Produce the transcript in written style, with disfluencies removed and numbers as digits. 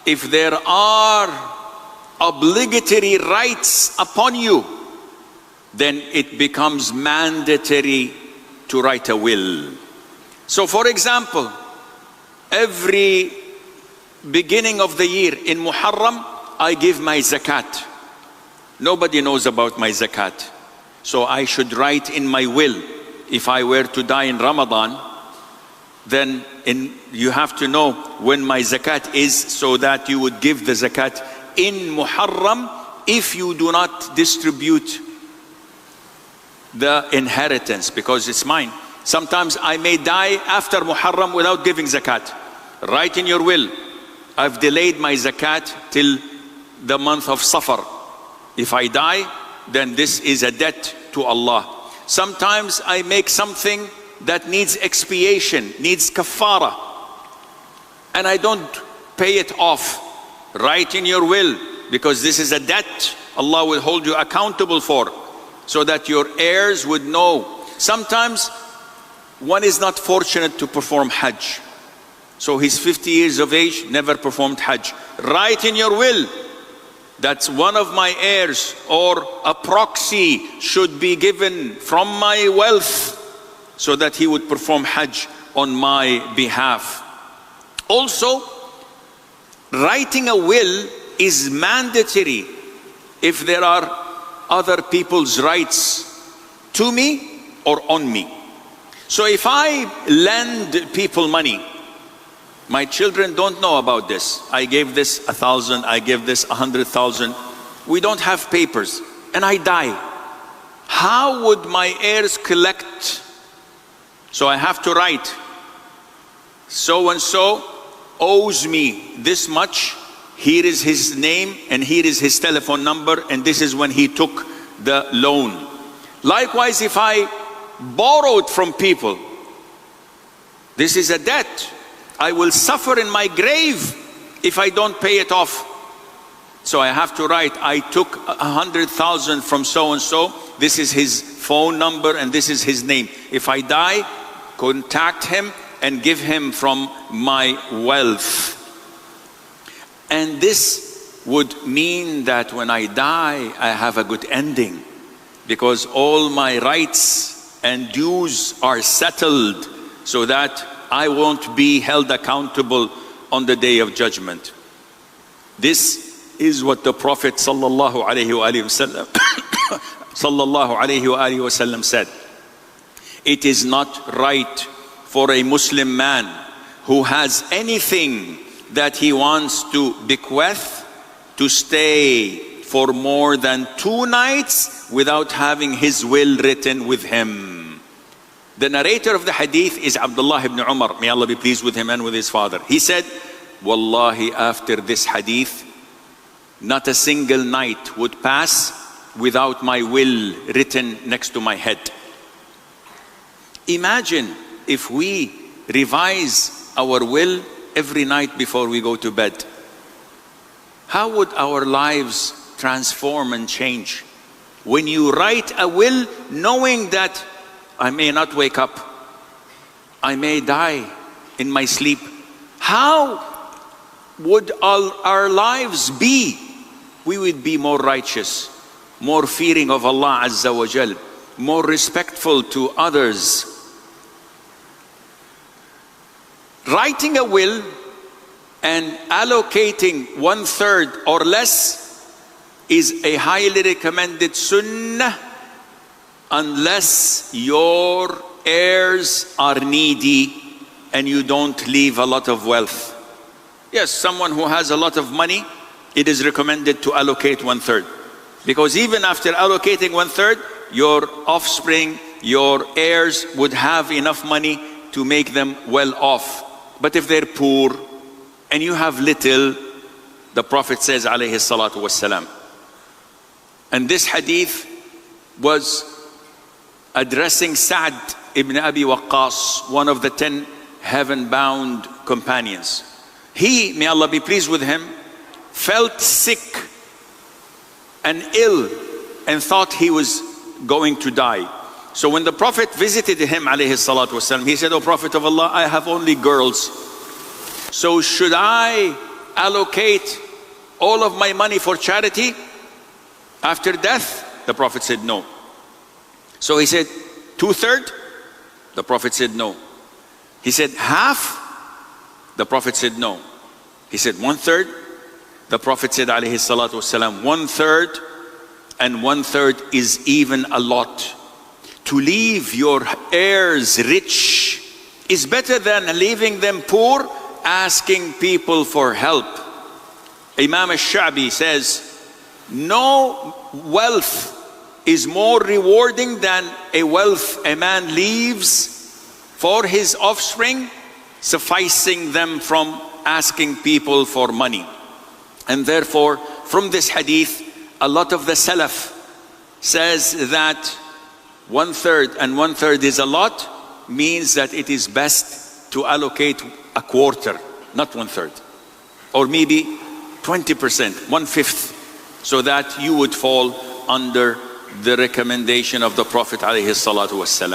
if there are obligatory rights upon you, then it becomes mandatory to write a will. So for example, every beginning of the year in Muharram, I give my zakat. Nobody knows about my zakat. So I should write in my will, if I were to die in Ramadan, then you have to know when my zakat is, so that you would give the zakat in Muharram if you do not distribute the inheritance, because it's mine. Sometimes I may die after Muharram without giving zakat. Write in your will, I've delayed my zakat till the month of Safar. If I die, then this is a debt to Allah. Sometimes I make something that needs expiation, needs kafara, and I don't pay it off. Write in your will, because this is a debt Allah will hold you accountable for, so that your heirs would know. Sometimes one is not fortunate to perform Hajj. So he's 50 years of age, never performed Hajj. Write in your will, that's one of my heirs, or a proxy should be given from my wealth, so that he would perform Hajj on my behalf. Also, writing a will is mandatory if there are other people's rights to me or on me. So if I lend people money, my children don't know about this. I gave this 1,000, I gave this 100,000. We don't have papers, and I die. How would my heirs collect? So I have to write, so and so owes me this much. Here is his name, and here is his telephone number, and this is when he took the loan. Likewise, if I borrowed from people, this is a debt. I will suffer in my grave if I don't pay it off. So I have to write, I took 100,000 from so and so. This is his phone number and this is his name. If I die, contact him and give him from my wealth. And this would mean that when I die, I have a good ending, because all my rights and dues are settled, so that I won't be held accountable on the day of judgment. This is what the Prophet sallallahu alaihi wasallam said. It is not right for a Muslim man who has anything that he wants to bequeath to stay for more than 2 nights without having his will written with him. The narrator of the hadith is Abdullah ibn Umar, may Allah be pleased with him and with his father. He said, Wallahi, after this hadith, not a single night would pass without my will written next to my head. Imagine if we revise our will every night before we go to bed. How would our lives transform and change? When you write a will knowing that I may not wake up, I may die in my sleep, how would our lives be? We would be more righteous, more fearing of Allah Azza wa Jal, more respectful to others. Writing a will and allocating 1/3 or less is a highly recommended sunnah, unless your heirs are needy and you don't leave a lot of wealth. Yes, someone who has a lot of money, it is recommended to allocate 1/3. Because even after allocating 1/3, your offspring, your heirs would have enough money to make them well off. But if they're poor and you have little, the Prophet says alayhi salatu wassalam. And this hadith was addressing Sa'd ibn Abi Waqqas, one of the 10 heaven-bound companions. He, may Allah be pleased with him, felt sick and ill and thought he was going to die. So when the Prophet visited him alayhi salatu wasalam, he said, "O Prophet of Allah, I have only girls. So should I allocate all of my money for charity after death? The Prophet said no. So he said 2/3? The Prophet said no. He said half? The Prophet said no. He said 1/3? The Prophet said alayhi salatu wasalam, 1/3, and 1/3 is even a lot. To leave your heirs rich is better than leaving them poor, asking people for help. Imam al-Sha'bi says, no wealth is more rewarding than a wealth a man leaves for his offspring, sufficing them from asking people for money. And therefore, from this hadith, a lot of the Salaf says that 1/3 and 1/3 is a lot, means that it is best to allocate a quarter, not 1/3, or maybe 20%, 1/5, so that you would fall under the recommendation of the Prophet alayhi salatu wassalam.